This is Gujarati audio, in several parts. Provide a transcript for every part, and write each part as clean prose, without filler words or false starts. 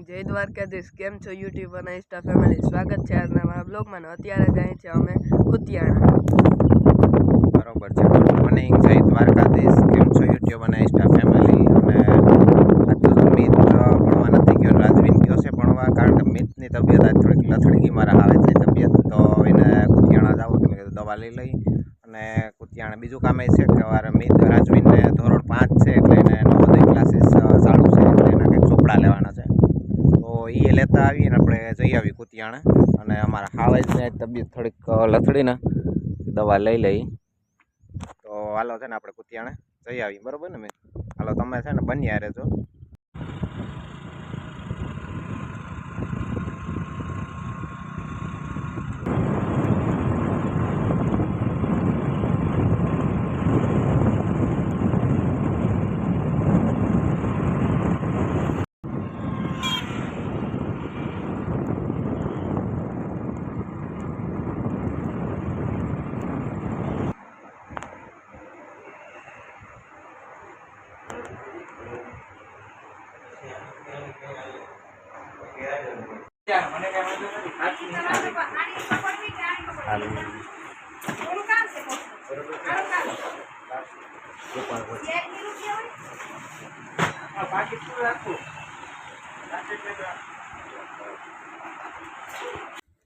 જય દ્વારકાધીશ. કેમ છો યુટ્યુબ અને ઇન્સ્ટા ફેમિલી? સ્વાગત છે આજના મારા બ્લોગમાં. અત્યારે જાય છે અમે કુતિયાણા. બરોબર છે. ગુડ મોર્નિંગ, જય દ્વારકાધીશ. કેમ છો યુટ્યુબ અને ઇન્સ્ટા ફેમિલી? અને આજ તો મિત ભણવા નથી ગયો, રાજવીન ગયો છે ભણવા, કારણ કે મિતની તબિયત આજ થોડીક લથડી ગઈ. મારા હાવેજની તબિયત તો એને કુતિયાણા જાવ તો મેં કીધું દવા લઈ લઈ. અને કુતિયાણા બીજું કામ એ છે કે વાર મિત રાજવીનને ધોરણ 5 છે એટલે એને નવોદય ક્લાસીસ ચાલુ છે, એટલે એના કંઈક ચોપડા લેવાના છે. તો એ લેતા આવીને આપણે જઈ આવી કુતિયાણા. અને અમારા હાવેજની તબિયત થોડીક લથડીને દવા લઈ લઈ. તો હાલો છે ને આપણે કુતિયાણા જઈ આવી, બરોબર ને મેં? હાલો તમે છે ને બન્યા રહેજો.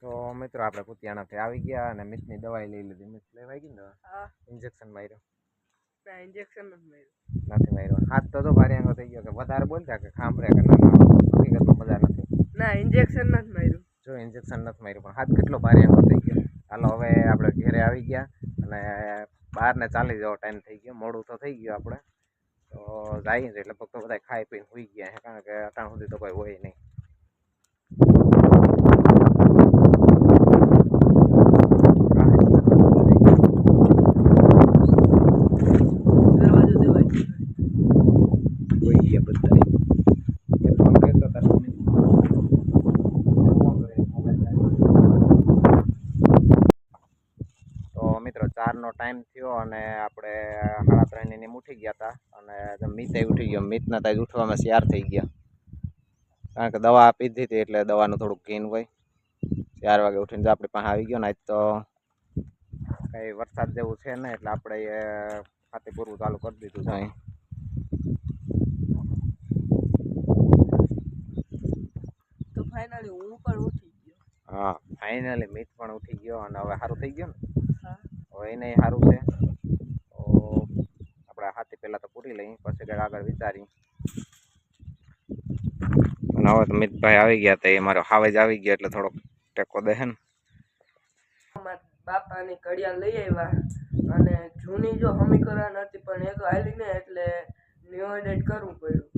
તો મિત્રો આપણે કુતિયાણાથી આવી ગયા અને મિતની દવાઈ લઈ લીધી. મિત લેવાઈ ગઈ ને? ઇન્જેક્શન માર્યો? ઇન્જેક્શન નથી માર્યો. હાથ તો ભારે આંગો થઈ ગયો કે વધારે બોલતા કે ખાંભરે કે ના હકીકતમાં મજા નથી. ના, ઇન્જેક્શન નથી માર્યું. જો ઇન્જેક્શન નથી માર્યું પણ હાથ કેટલો ભારે આંગો થઈ ગયો. હાલો હવે આપણે ઘરે આવી ગયા અને બહારને ચાલી જવો ટાઈમ થઈ ગયો, મોડું તો થઈ ગયું આપણે. તો જઈએ છે લગભગ તો બધા ખાઈ પીને સુઈ ગયા છે, કારણ કે અટાણ સુધી તો કોઈ હોય નહીં. મિત્રો 4નો ટાઈમ થયો અને આપણે 3:30 ની ઉઠી ગયા હતા. અને મિતે ઉઠી ગયો. મિતના તાજ ઉઠવામાં 4 થઈ ગયા, કારણ કે દવા પીધી હતી એટલે દવાનું થોડુંક ઘીન હોય. 4 વાગે ઉઠીને આપણી પાસે આવી ગયો ને. આજ તો કંઈ વરસાદ જેવું છે ને એટલે આપણે ખાતે પૂરવું ચાલુ કરી દીધું છે અહીં. તો ફાઇનલી હું પણ ઉઠી ગયો. હા, ફાઇનલી મિત પણ ઉઠી ગયો અને હવે સારું થઈ ગયું ને? હવે એને સારું છે. તો આપણે હાથી પહેલાં તો પૂરી લઈ, પછી કંઈક આગળ વિચારી. અને હવે તો મિતભાઈ આવી ગયા હતા, એ મારો હાવેજ આવી ગયો એટલે થોડોક ટેકો દે ને. બાપાની ઘડિયાળ લઈ આવ્યા અને જૂની જો હમી કરવાની હતી પણ એ તો હાલી ને એટલે ન્યુ એડિટ કરવું પડ્યું.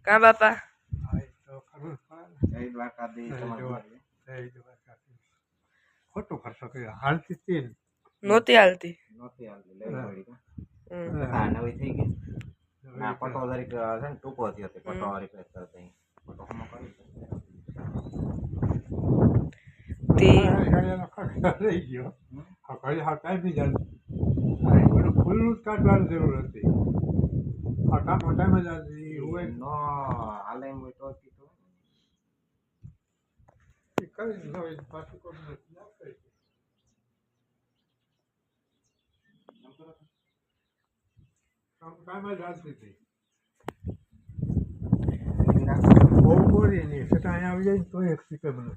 કા બાપા? ખોટું ખર્ચો કર્યો. હાલતી તેલ નહોતી હાલતી. નવી થઈ ગઈ ના પટો દરેક છે ને ટૂંકો થયો હતો. પટો રિપ્લેસ કરતા પટો હમો કરી રહી ગયો. ટાઈમ જાય ફૂલનું જ કાઢવાની જરૂર હતી. ટાઈમ જ હોય નો હાલે એમ હોય તો કરી પાછું ટાઈમ જ હાલતી હતી. બહુ બોરી નહીં છતાં અહીંયા આવી જાય તો એક્સિકેબલ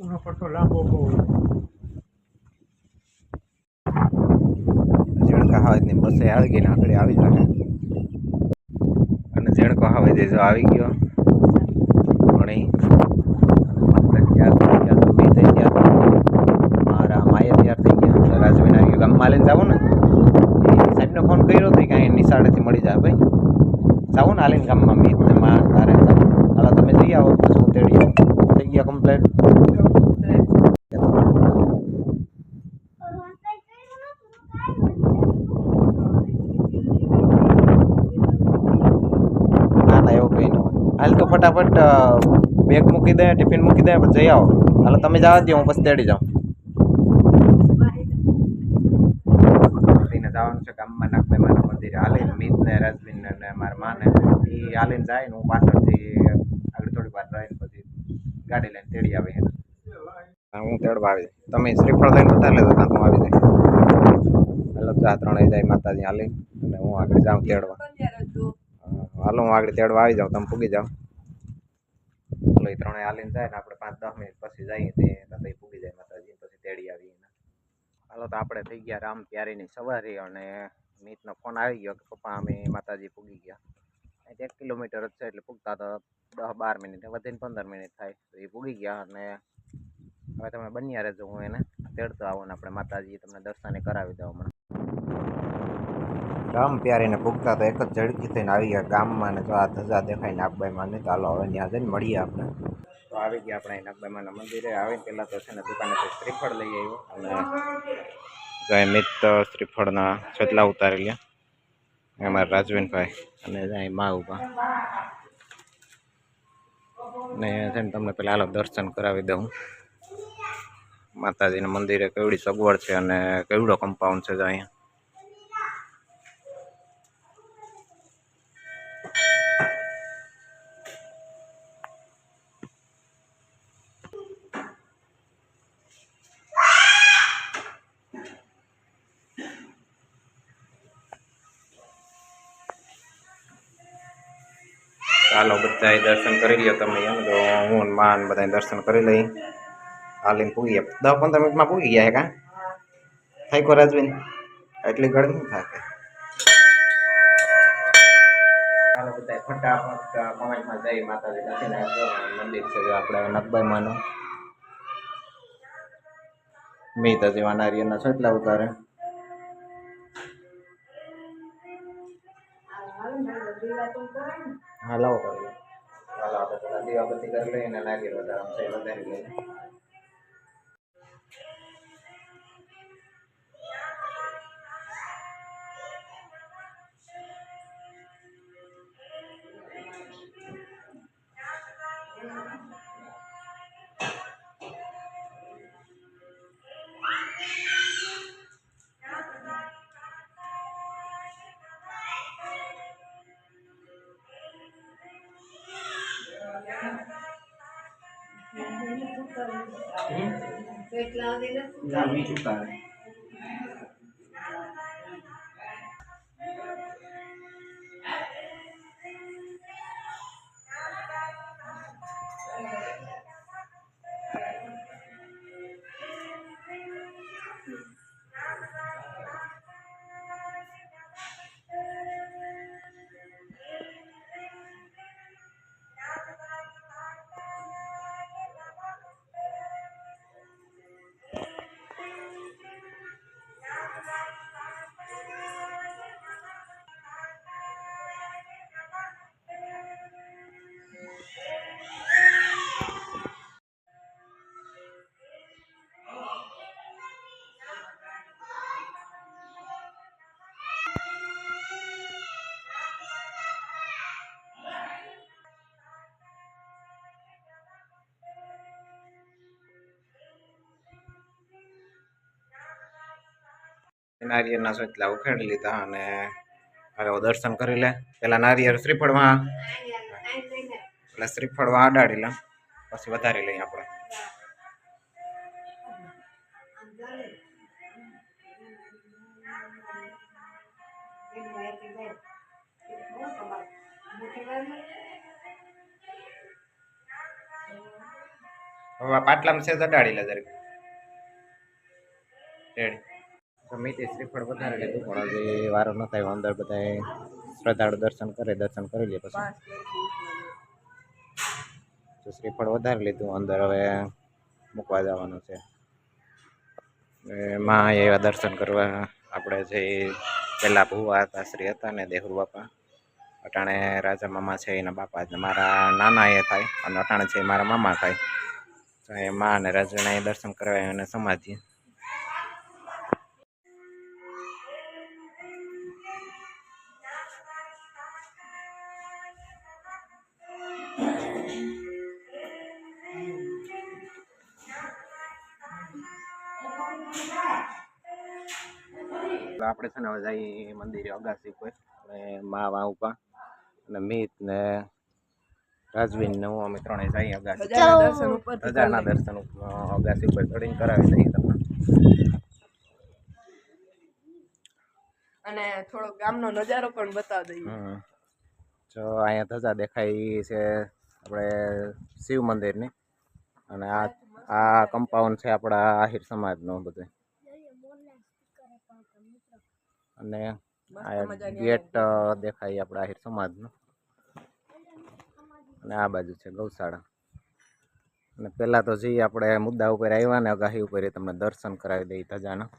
એનો પડતો લાંબો બહુ. ઝીણકા હાવેજની બસે આવી ગઈ ને આગળ આવી જાય. અને ઝીણકો હાવેજ જો આવી ગયો ઘણી. મારા માએ તૈયાર થઈ ગયા. રાજવીન આવી ગયો. ગામમાં લઈને જાવ ને? સાહેબને ફોન કર્યો હતો કે અહીં નિશાળેથી મળી જાય ભાઈ. જાવું ને હાલીને ગામમાં મીત ને માં તારે હાલો તમે જઈ આવો પછી હું તેડી આવું. થઈ ગયા કમ્પ્લેટ. હાલ તો ફટાફટ બેગ મૂકી દે, ટિફિન મૂકી દે, પછી જઈ આવો. હાલો તમે જવા દો, હું પછી તેડી જાઉં. જવાનું છે ગામમાં. ગામમાં નાગભાઈ માના મંદિરે હાલીને મીતને રાજવીને અને મારા માને એ હાલીને જાય ને હું પાછળથી આગળ થોડીક વાર રહીને પછી ગાડી લઈને તેડી આવી હું તેડવા આવી જાય તમે શ્રીફળ લઈને બતા લેતો ત્યાં હું આવી જાય હાલો તો આ ત્રણેય જાય માતાજી હાલીને અને હું આગળ જાઉં તેડવા હાલો હું આગળ તેડવા આવી જાઉં તમે પૂગી જાઓ હાલો એ ત્રણેય હાલીને જાય ને આપણે 5-10 મિનિટ પછી જઈએ તે પૂગી જાય માતાજી પછી તેડી આવીએ હાલો તો આપણે થઈ ગયા રામ પ્યારીની સવારી અને મીતનો ફોન આવી ગયો કે પપ્પા અમે માતાજી પૂગી ગયા 1 કિલોમીટર જ છે એટલે પૂગતા તો 10-12 મિનિટ વધીને 15 મિનિટ થાય તો એ પૂગી ગયા અને હવે તમે બન્યા રહેજો હું એને તેડતો આવું ને આપણે માતાજી તમને દર્શને કરાવી દઉં હમણાં રામ પ્યારીને પૂગતા તો એક જ ઝડકી થઈને આવી ગયા ગામમાં ને જો આ ધજા દેખાય નાગબાઈ માને તો હાલો હવે ત્યાં જઈને મળીએ આપણે તો આવી ગયા આપણે નાગબાઈ માના મંદિરે આવીને પહેલાં તો છે ને દુકાનેથી શ્રીફળ લઈ આવ્યો અને જાય મિત શ્રીફળના છેટલા ઉતારી લ્યા અમારા રાજવીનભાઈ અને જાય મા ઉભા ને છે ને તમને પેલા હાલો દર્શન કરાવી દઉં માતાજીના મંદિરે કેવડી સગવડ છે અને કેવડો કમ્પાઉન્ડ છે અહીંયા ચાલો બધા દર્શન કરી લ્યો તમે એમ તો હું માન બધા દર્શન કરી લઈ હાલીને પૂગી ગયા 10-15 મિનિટમાં પૂગી ગયા કા થાય કો રાજવીન એટલી ગળદી નહીં થાય ચાલો બધા ફટાફટ કમેન્ટમાં જઈ માતાજી દર્શન મંદિર છે આપણે નાગબાઈ માનું મીત હજી વાનારીના છેટલા ઉતારે હા લાવો કરી ચાલો આપણે પેલા દીવાબત્તી કરી લઈએ અને નારિયેળ વધારી લઈએ નારિયેળના સોટલા ઉખેડી લીધા અને હવે દર્શન કરી લે પેલા નારિયેળ શ્રીફળમાં એટલે શ્રીફળમાં અડાડી લે પછી વધારી લઈએ આપણે હવે પાટલામાં છે અડાડી લે જરીક રેડી સમિતિ શ્રીફળ વધારે લીધું પણ હજી વારો ન થાય અંદર બધા શ્રદ્ધાળુ દર્શન કરી લે પછી તો શ્રીફળ વધારે લીધું અંદર હવે મૂકવા જવાનું છે માં એવા દર્શન કરવા આપણે જે પહેલાં ભુવા હતા શ્રી હતા ને દેહુર બાપા અટાણે રાજા મામા છે એના બાપા છે મારા નાના એ થાય અને અટાણે છે મારા મામા થાય તો એ મા અને રાજાના એ દર્શન કરવા અને સમાધિ આપણે છે ને હવે જઈએ મંદિરે અગાસી પર અને મા વા ઉપા અને મિત ને રાજવીન ને હું અમે ત્રણેય જઈએ અગાસી ધજાના દર્શન ઉપરથી કરી ધજાના લઈએ. દર્શન અગાસી ઉપર ચડીને કરાવી દઈએ તમને. અને થોડો ગામનો નજારો પણ બતાવી દઈએ. જો અહીંયા ધજા દેખાય ઈ છે આપણે શિવ મંદિરની અને આ કમ્પાઉન્ડ છે આપણા આહિર સમાજનું બધું અને આ ગેટ દેખાય આપણા આહિર સમાજનું અને આ બાજુ છે ગૌશાળા. અને પહેલાં તો જઈએ આપણે મુદ્દા ઉપર આવ્યા ને અગાહી ઉપર એ તમને દર્શન કરાવી દઈએ ધજાના.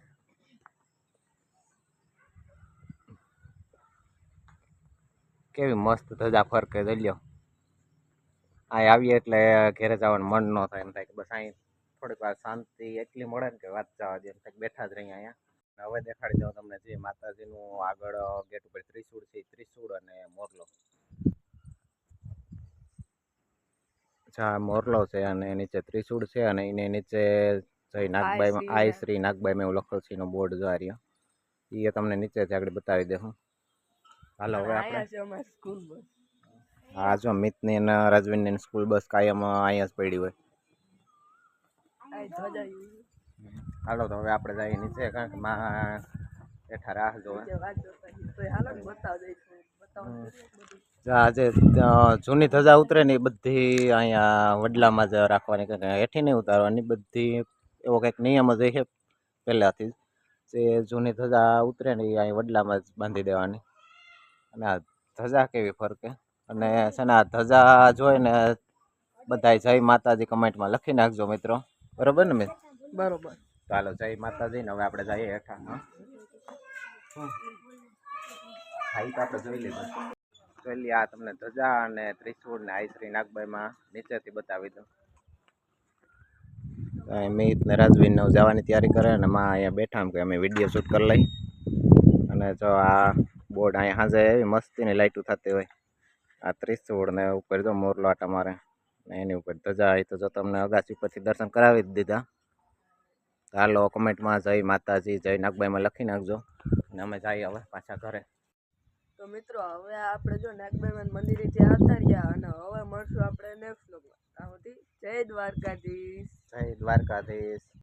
કેવી મસ્ત ધજા ફરકે જઈ લ્યો. અહીં આવીએ એટલે ઘેરે જવાનું મન ન થાય, એમ થાય કે બસ અહીં થોડીક વાર શાંતિ એટલી મળે ને કે વાત જવા દે, એમ થાય બેઠા જ રહીએ અહીંયા. હવે દેખાડી દઉં તમને જે માતાજીનું આગળ ગેટ ઉપર ત્રિશૂળ છે, ત્રિશૂળ અને મોરલો. અચ્છા, મોરલો છે અને નીચે ત્રિશૂળ છે અને એની નીચે જય નાગબાઈ આઈ શ્રી નાગબાઈ એવું લખેલું છે, એનો બોર્ડ જો રહ્યો એ તમને નીચેથી આગળ બતાવી દે. હું હાલો હવે આપણે સ્કૂલ બસ. હા જો મિતની અને રાજવીનની સ્કૂલ બસ કાયમ અહીંયા જ પડી હોય. હાલો તો હવે આપણે જઈએ નીચે, કારણ કે માં બેઠા રાહ જોવે. આજે જૂની ધજા ઉતરે ને એ બધી અહીંયા વડલામાં જ રાખવાની, કે હેઠી નહીં ઉતારવાની. બધી એવો કંઈક નિયમ જ છે પહેલાંથી જ, જે જૂની ધજા ઉતરે ને એ અહીં વડલામાં જ બાંધી દેવાની. અને આ ધજા કેવી ફરકે, અને છે ને આ ધજા જોઈને બધાય જય માતાજી કમેન્ટમાં લખી નાખજો મિત્રો, બરોબર ને મિત? બરોબર. ચાલો જય માતાજી ને હવે આપણે જઈએ હેઠા. હા તો આપણે જોઈ લીધું. જોઈ લઈએ આ તમને ધજા અને ત્રિશૂળ ને આઈ શ્રી નાગબાઈમાં નીચેથી બતાવી દઉં. મિત ને રાજવીન ને જવાની તૈયારી કરે અને માં અહીંયા બેઠા કે અમે વિડીયો શૂટ કરી લઈ. અને જો આ બોર્ડ અહીંયા સાંજે એવી મસ્તીની લાઇટું થતી હોય. આ ત્રિશૂળ ને ઉપર જો મોરલો આટા મારે ને એની ઉપર ધજા. એ તો જો તમને અગાસી પરથી દર્શન કરાવી જ દીધા. હાલો કમેન્ટમાં જય માતાજી જય નાગબાઈમાં લખી નાખજો અને અમે જઈએ હવે પાછા ઘરે. તો મિત્રો હવે આપણે જો નાગબાઈ મંદિરે ત્યાં આવતા રહ્યા અને હવે મળશું આપણે નેક્સ્ટ વ્લોગમાં. ત્યાં સુધી જય દ્વારકાધીશ. જય દ્વારકાધીશ.